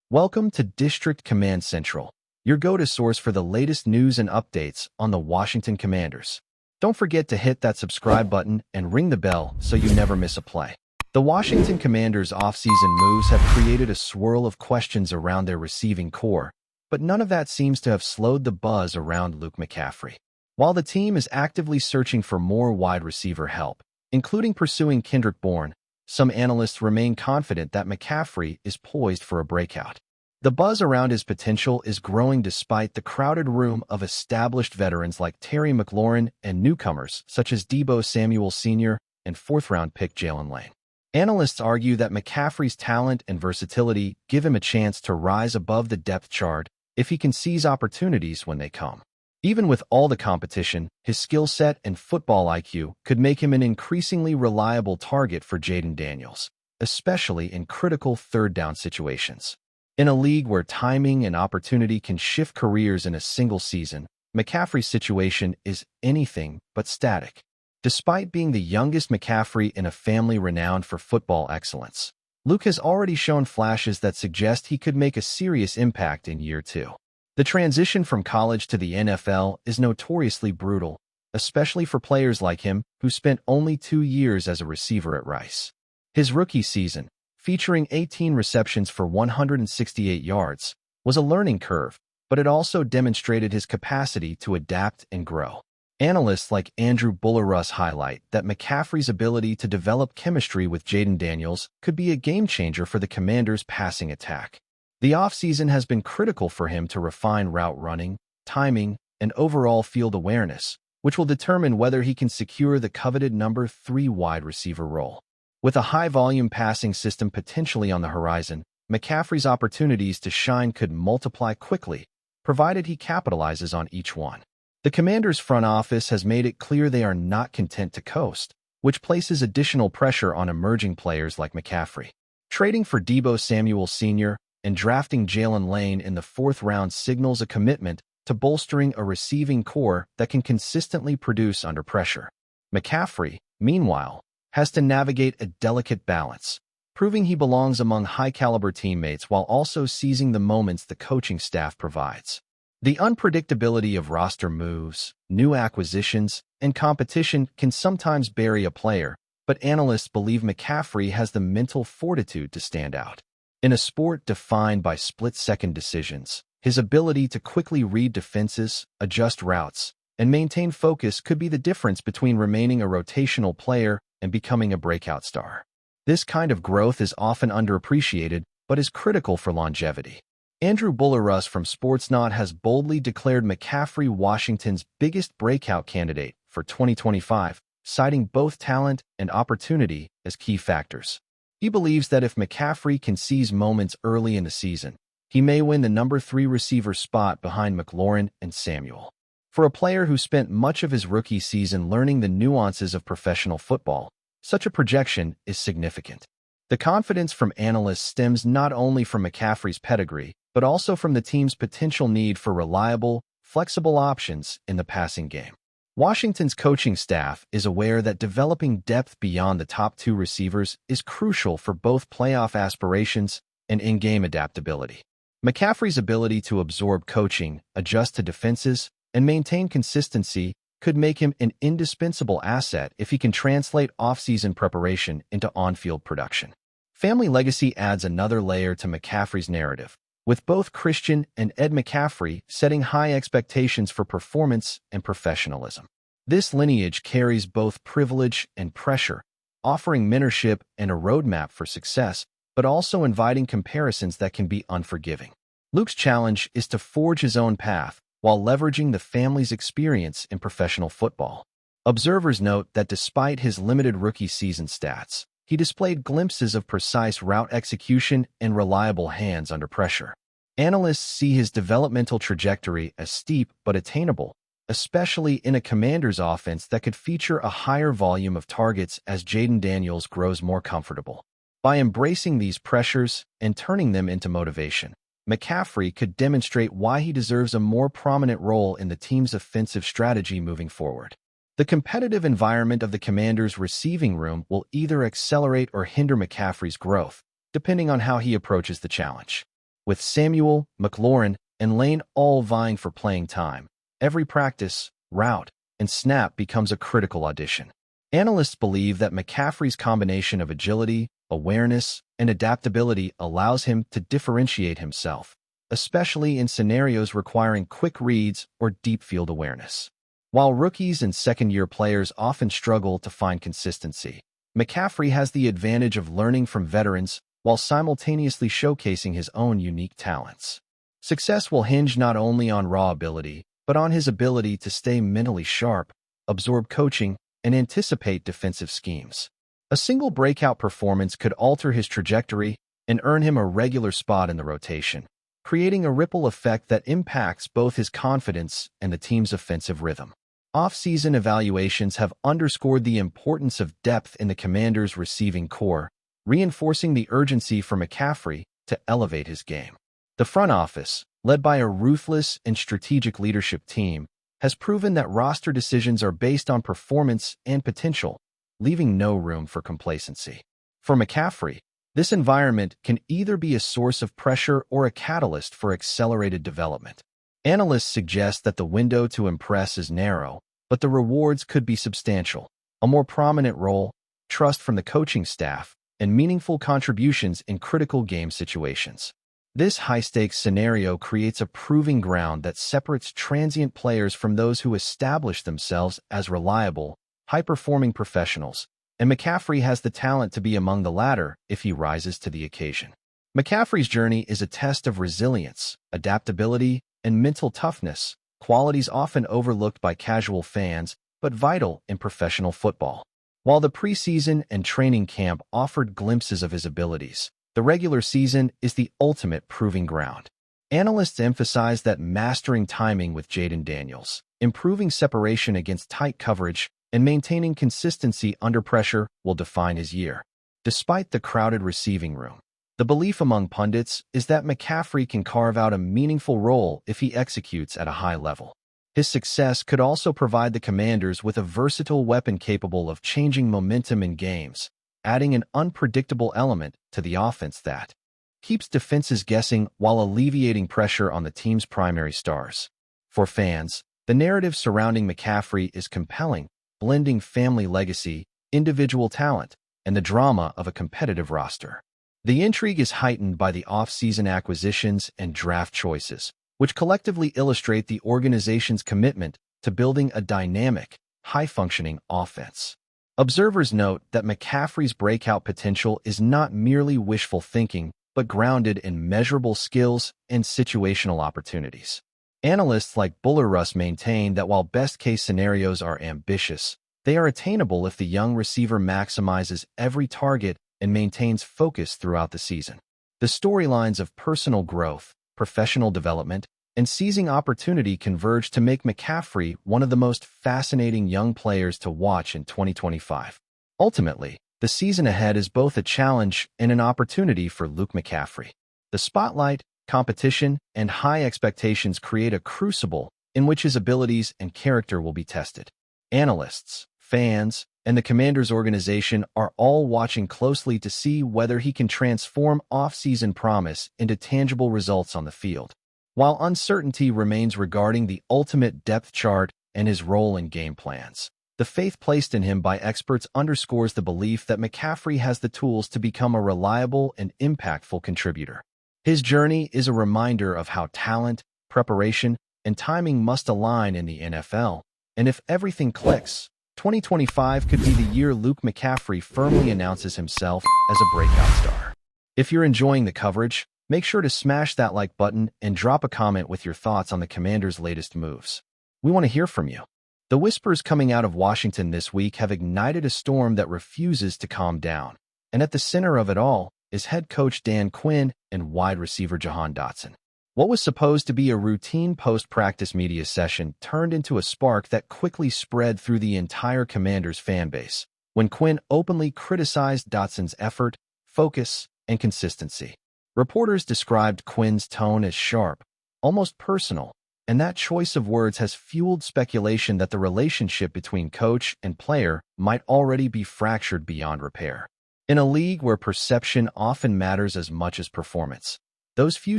Welcome to District Command Central, your go-to source for the latest news and updates on the Washington Commanders. Don't forget to hit that subscribe button and ring the bell so you never miss a play. The Washington Commanders' offseason moves have created a swirl of questions around their receiving core, but none of that seems to have slowed the buzz around Luke McCaffrey. While the team is actively searching for more wide receiver help, including pursuing Kendrick Bourne, some analysts remain confident that McCaffrey is poised for a breakout. The buzz around his potential is growing despite the crowded room of established veterans like Terry McLaurin and newcomers such as Deebo Samuel Sr. and fourth-round pick Jalen Lane. Analysts argue that McCaffrey's talent and versatility give him a chance to rise above the depth chart if he can seize opportunities when they come. Even with all the competition, his skill set and football IQ could make him an increasingly reliable target for Jaden Daniels, especially in critical third-down situations. In a league where timing and opportunity can shift careers in a single season, McCaffrey's situation is anything but static. Despite being the youngest McCaffrey in a family renowned for football excellence, Luke has already shown flashes that suggest he could make a serious impact in year two. The transition from college to the NFL is notoriously brutal, especially for players like him who spent only 2 years as a receiver at Rice. His rookie season, featuring 18 receptions for 168 yards, was a learning curve, but it also demonstrated his capacity to adapt and grow. Analysts like Andrew Bullerus highlight that McCaffrey's ability to develop chemistry with Jaden Daniels could be a game-changer for the Commanders' passing attack. The offseason has been critical for him to refine route running, timing, and overall field awareness, which will determine whether he can secure the coveted number 3 wide receiver role. With a high-volume passing system potentially on the horizon, McCaffrey's opportunities to shine could multiply quickly, provided he capitalizes on each one. The Commanders' front office has made it clear they are not content to coast, which places additional pressure on emerging players like McCaffrey. Trading for Deebo Samuel Sr. and drafting Jalen Lane in the 4th round signals a commitment to bolstering a receiving core that can consistently produce under pressure. McCaffrey, meanwhile, has to navigate a delicate balance, proving he belongs among high-caliber teammates while also seizing the moments the coaching staff provides. The unpredictability of roster moves, new acquisitions, and competition can sometimes bury a player, but analysts believe McCaffrey has the mental fortitude to stand out. In a sport defined by split-second decisions, his ability to quickly read defenses, adjust routes, and maintain focus could be the difference between remaining a rotational player and becoming a breakout star. This kind of growth is often underappreciated, but is critical for longevity. Andrew Bullerus from Sportsnaut has boldly declared McCaffrey Washington's biggest breakout candidate for 2025, citing both talent and opportunity as key factors. He believes that if McCaffrey can seize moments early in the season, he may win the number 3 receiver spot behind McLaurin and Samuel. For a player who spent much of his rookie season learning the nuances of professional football, such a projection is significant. The confidence from analysts stems not only from McCaffrey's pedigree, but also from the team's potential need for reliable, flexible options in the passing game. Washington's coaching staff is aware that developing depth beyond the top 2 receivers is crucial for both playoff aspirations and in-game adaptability. McCaffrey's ability to absorb coaching, adjust to defenses, and maintain consistency could make him an indispensable asset if he can translate off-season preparation into on-field production. Family legacy adds another layer to McCaffrey's narrative, with both Christian and Ed McCaffrey setting high expectations for performance and professionalism. This lineage carries both privilege and pressure, offering mentorship and a roadmap for success, but also inviting comparisons that can be unforgiving. Luke's challenge is to forge his own path while leveraging the family's experience in professional football. Observers note that despite his limited rookie season stats, he displayed glimpses of precise route execution and reliable hands under pressure. Analysts see his developmental trajectory as steep but attainable, especially in a Commanders offense that could feature a higher volume of targets as Jaden Daniels grows more comfortable. By embracing these pressures and turning them into motivation, McCaffrey could demonstrate why he deserves a more prominent role in the team's offensive strategy moving forward. The competitive environment of the Commanders' receiving room will either accelerate or hinder McCaffrey's growth, depending on how he approaches the challenge. With Samuel, McLaurin, and Lane all vying for playing time, every practice, route, and snap becomes a critical audition. Analysts believe that McCaffrey's combination of agility, awareness, and adaptability allows him to differentiate himself, especially in scenarios requiring quick reads or deep field awareness. While rookies and second-year players often struggle to find consistency, McCaffrey has the advantage of learning from veterans while simultaneously showcasing his own unique talents. Success will hinge not only on raw ability, but on his ability to stay mentally sharp, absorb coaching, and anticipate defensive schemes. A single breakout performance could alter his trajectory and earn him a regular spot in the rotation, creating a ripple effect that impacts both his confidence and the team's offensive rhythm. Off-season evaluations have underscored the importance of depth in the Commanders' receiving core, reinforcing the urgency for McCaffrey to elevate his game. The front office, led by a ruthless and strategic leadership team, has proven that roster decisions are based on performance and potential, leaving no room for complacency. For McCaffrey, this environment can either be a source of pressure or a catalyst for accelerated development. Analysts suggest that the window to impress is narrow, but the rewards could be substantial. A more prominent role, trust from the coaching staff, and meaningful contributions in critical game situations. This high-stakes scenario creates a proving ground that separates transient players from those who establish themselves as reliable, high-performing professionals, and McCaffrey has the talent to be among the latter if he rises to the occasion. McCaffrey's journey is a test of resilience, adaptability, and mental toughness, qualities often overlooked by casual fans but vital in professional football. While the preseason and training camp offered glimpses of his abilities, the regular season is the ultimate proving ground. Analysts emphasize that mastering timing with Jaden Daniels, improving separation against tight coverage, and maintaining consistency under pressure will define his year. Despite the crowded receiving room, the belief among pundits is that McCaffrey can carve out a meaningful role if he executes at a high level. His success could also provide the Commanders with a versatile weapon capable of changing momentum in games, adding an unpredictable element to the offense that keeps defenses guessing while alleviating pressure on the team's primary stars. For fans, the narrative surrounding McCaffrey is compelling, blending family legacy, individual talent, and the drama of a competitive roster. The intrigue is heightened by the off-season acquisitions and draft choices, which collectively illustrate the organization's commitment to building a dynamic, high-functioning offense. Observers note that McCaffrey's breakout potential is not merely wishful thinking, but grounded in measurable skills and situational opportunities. Analysts like Buller-Russ maintain that while best-case scenarios are ambitious, they are attainable if the young receiver maximizes every target and maintains focus throughout the season. The storylines of personal growth, professional development, and seizing opportunity converge to make McCaffrey one of the most fascinating young players to watch in 2025. Ultimately, the season ahead is both a challenge and an opportunity for Luke McCaffrey. The spotlight, competition, and high expectations create a crucible in which his abilities and character will be tested. Analysts, fans, and the Commanders organization are all watching closely to see whether he can transform off-season promise into tangible results on the field. While uncertainty remains regarding the ultimate depth chart and his role in game plans, the faith placed in him by experts underscores the belief that McCaffrey has the tools to become a reliable and impactful contributor. His journey is a reminder of how talent, preparation, and timing must align in the NFL, and if everything clicks, 2025 could be the year Luke McCaffrey firmly announces himself as a breakout star. If you're enjoying the coverage, make sure to smash that like button and drop a comment with your thoughts on the Commanders' latest moves. We want to hear from you. The whispers coming out of Washington this week have ignited a storm that refuses to calm down, and at the center of it all is head coach Dan Quinn and wide receiver Jahan Dotson. What was supposed to be a routine post-practice media session turned into a spark that quickly spread through the entire Commanders fan base when Quinn openly criticized Dotson's effort, focus, and consistency. Reporters described Quinn's tone as sharp, almost personal, and that choice of words has fueled speculation that the relationship between coach and player might already be fractured beyond repair. In a league where perception often matters as much as performance, Those few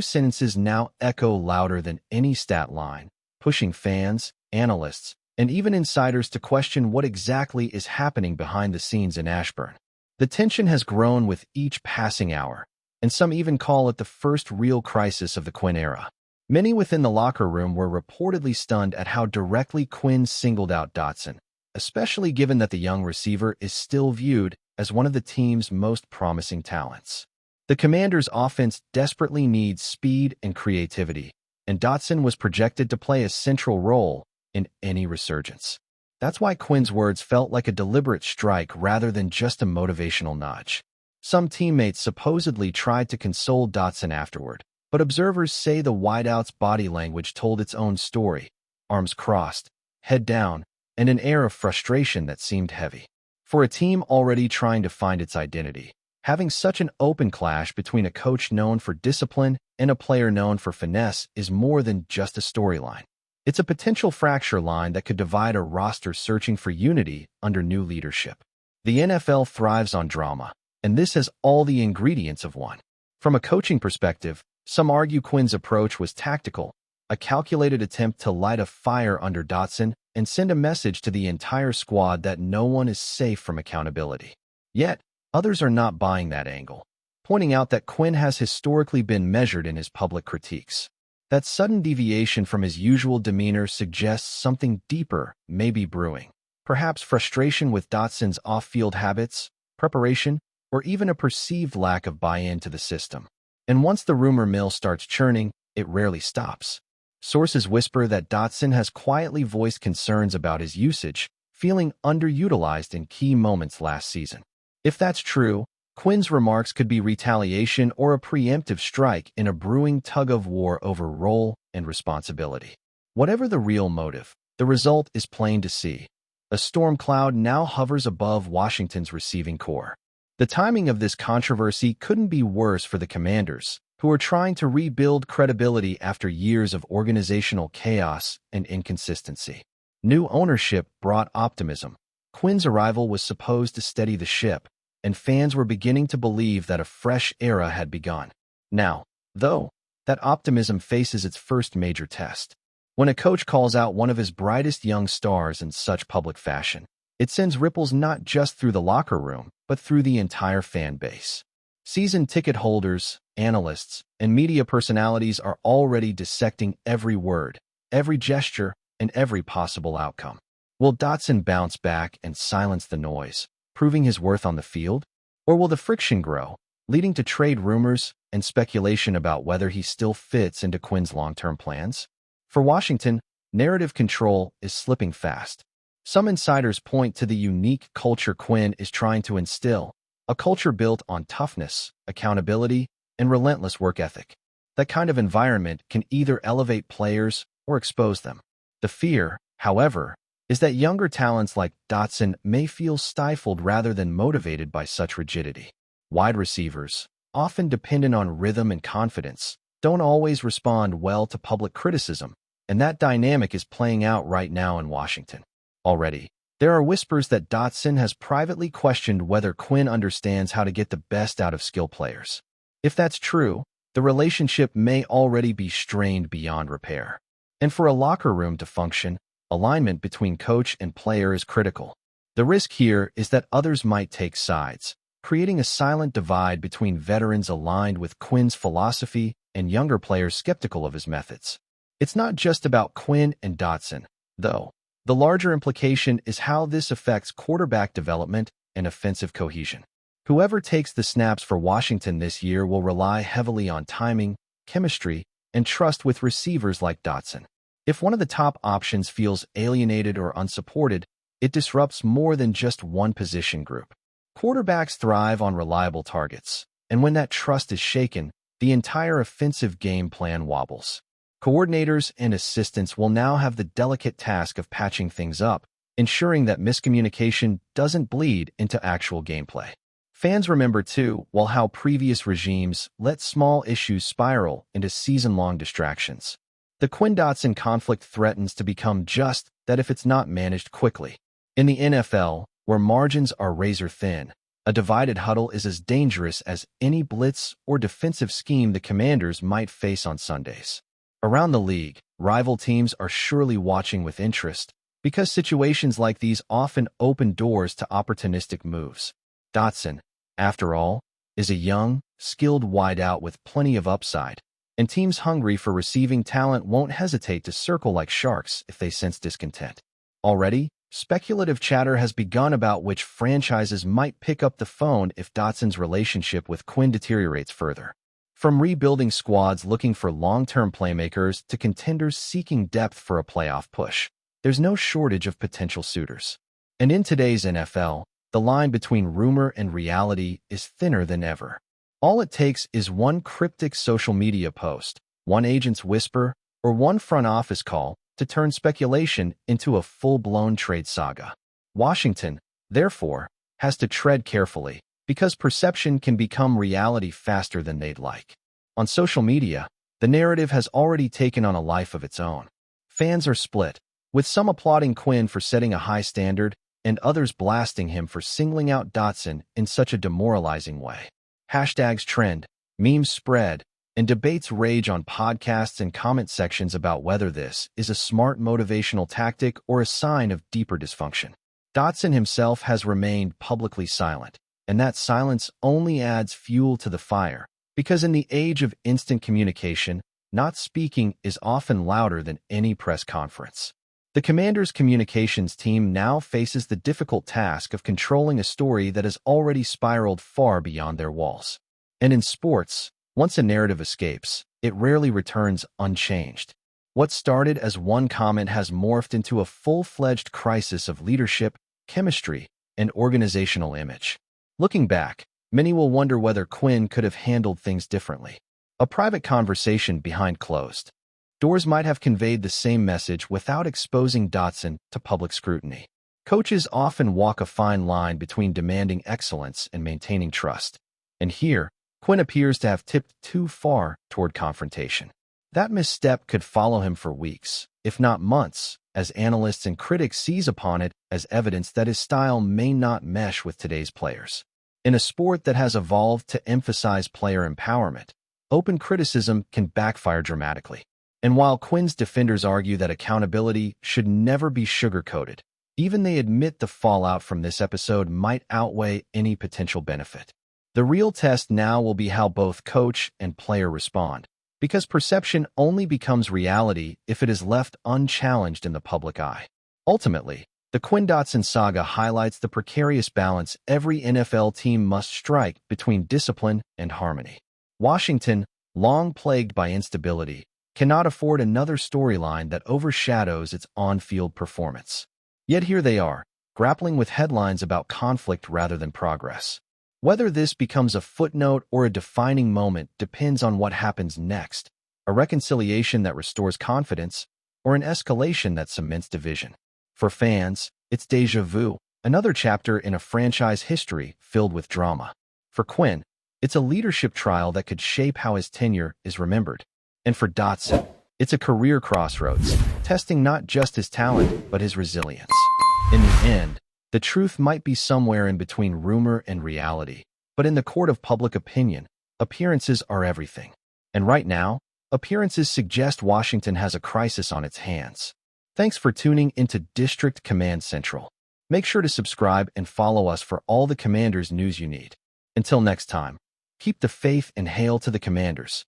sentences now echo louder than any stat line, pushing fans, analysts, and even insiders to question what exactly is happening behind the scenes in Ashburn. The tension has grown with each passing hour, and some even call it the first real crisis of the Quinn era. Many within the locker room were reportedly stunned at how directly Quinn singled out Dotson, especially given that the young receiver is still viewed as one of the team's most promising talents. The Commanders' offense desperately needs speed and creativity, and Dotson was projected to play a central role in any resurgence. That's why Quinn's words felt like a deliberate strike rather than just a motivational nudge. Some teammates supposedly tried to console Dotson afterward, but observers say the wideout's body language told its own story: arms crossed, head down, and an air of frustration that seemed heavy. For a team already trying to find its identity, having such an open clash between a coach known for discipline and a player known for finesse is more than just a storyline. It's a potential fracture line that could divide a roster searching for unity under new leadership. The NFL thrives on drama, and this has all the ingredients of one. From a coaching perspective, some argue Quinn's approach was tactical, a calculated attempt to light a fire under Dotson and send a message to the entire squad that no one is safe from accountability. Yet, others are not buying that angle, pointing out that Quinn has historically been measured in his public critiques. That sudden deviation from his usual demeanor suggests something deeper may be brewing. Perhaps frustration with Dotson's off-field habits, preparation, or even a perceived lack of buy-in to the system. And once the rumor mill starts churning, it rarely stops. Sources whisper that Dotson has quietly voiced concerns about his usage, feeling underutilized in key moments last season. If that's true, Quinn's remarks could be retaliation or a preemptive strike in a brewing tug-of-war over role and responsibility. Whatever the real motive, the result is plain to see. A storm cloud now hovers above Washington's receiving corps. The timing of this controversy couldn't be worse for the Commanders, who are trying to rebuild credibility after years of organizational chaos and inconsistency. New ownership brought optimism. Quinn's arrival was supposed to steady the ship, and fans were beginning to believe that a fresh era had begun. Now, though, that optimism faces its first major test. When a coach calls out one of his brightest young stars in such public fashion, it sends ripples not just through the locker room, but through the entire fan base. Season ticket holders, analysts, and media personalities are already dissecting every word, every gesture, and every possible outcome. Will Dotson bounce back and silence the noise, proving his worth on the field? Or will the friction grow, leading to trade rumors and speculation about whether he still fits into Quinn's long-term plans? For Washington, narrative control is slipping fast. Some insiders point to the unique culture Quinn is trying to instill, a culture built on toughness, accountability, and relentless work ethic. That kind of environment can either elevate players or expose them. The fear, however, is that younger talents like Dotson may feel stifled rather than motivated by such rigidity. Wide receivers, often dependent on rhythm and confidence, don't always respond well to public criticism, and that dynamic is playing out right now in Washington. Already, there are whispers that Dotson has privately questioned whether Quinn understands how to get the best out of skill players. If that's true, the relationship may already be strained beyond repair. And for a locker room to function, alignment between coach and player is critical. The risk here is that others might take sides, creating a silent divide between veterans aligned with Quinn's philosophy and younger players skeptical of his methods. It's not just about Quinn and Dotson, though. The larger implication is how this affects quarterback development and offensive cohesion. Whoever takes the snaps for Washington this year will rely heavily on timing, chemistry, and trust with receivers like Dotson. If one of the top options feels alienated or unsupported, it disrupts more than just one position group. Quarterbacks thrive on reliable targets, and when that trust is shaken, the entire offensive game plan wobbles. Coordinators and assistants will now have the delicate task of patching things up, ensuring that miscommunication doesn't bleed into actual gameplay. Fans remember, too, how previous regimes let small issues spiral into season-long distractions. The Quinn-Dotson conflict threatens to become just that if it's not managed quickly. In the NFL, where margins are razor-thin, A divided huddle is as dangerous as any blitz or defensive scheme the Commanders might face on Sundays. Around the league, rival teams are surely watching with interest because situations like these often open doors to opportunistic moves. Dotson, after all, is a young, skilled wideout with plenty of upside, and teams hungry for receiving talent won't hesitate to circle like sharks if they sense discontent. Already, speculative chatter has begun about which franchises might pick up the phone if Dotson's relationship with Quinn deteriorates further. From rebuilding squads looking for long-term playmakers to contenders seeking depth for a playoff push, there's no shortage of potential suitors. And in today's NFL, the line between rumor and reality is thinner than ever. All it takes is one cryptic social media post, one agent's whisper, or one front office call to turn speculation into a full-blown trade saga. Washington, therefore, has to tread carefully, because perception can become reality faster than they'd like. On social media, the narrative has already taken on a life of its own. Fans are split, with some applauding Quinn for setting a high standard and others blasting him for singling out Dotson in such a demoralizing way. Hashtags trend, memes spread, and debates rage on podcasts and comment sections about whether this is a smart motivational tactic or a sign of deeper dysfunction. Dotson himself has remained publicly silent, and that silence only adds fuel to the fire, because in the age of instant communication, not speaking is often louder than any press conference. The Commanders' communications team now faces the difficult task of controlling a story that has already spiraled far beyond their walls. And in sports, once a narrative escapes, it rarely returns unchanged. What started as one comment has morphed into a full-fledged crisis of leadership, chemistry, and organizational image. Looking back, many will wonder whether Quinn could have handled things differently. A private conversation behind closed doors might have conveyed the same message without exposing Dotson to public scrutiny. Coaches often walk a fine line between demanding excellence and maintaining trust. And here, Quinn appears to have tipped too far toward confrontation. That misstep could follow him for weeks, if not months, as analysts and critics seize upon it as evidence that his style may not mesh with today's players. In a sport that has evolved to emphasize player empowerment, open criticism can backfire dramatically. And while Quinn's defenders argue that accountability should never be sugar-coated, even they admit the fallout from this episode might outweigh any potential benefit. The real test now will be how both coach and player respond, because perception only becomes reality if it is left unchallenged in the public eye. Ultimately, the Quinn-Dotson saga highlights the precarious balance every NFL team must strike between discipline and harmony. Washington, long plagued by instability, cannot afford another storyline that overshadows its on-field performance. Yet here they are, grappling with headlines about conflict rather than progress. Whether this becomes a footnote or a defining moment depends on what happens next, a reconciliation that restores confidence or an escalation that cements division. For fans, it's déjà vu, another chapter in a franchise history filled with drama. For Quinn, it's a leadership trial that could shape how his tenure is remembered. And for Dotson, it's a career crossroads, testing not just his talent, but his resilience. In the end, the truth might be somewhere in between rumor and reality, but in the court of public opinion, appearances are everything. And right now, appearances suggest Washington has a crisis on its hands. Thanks for tuning into District Command Central. Make sure to subscribe and follow us for all the Commanders news you need. Until next time, keep the faith and hail to the Commanders.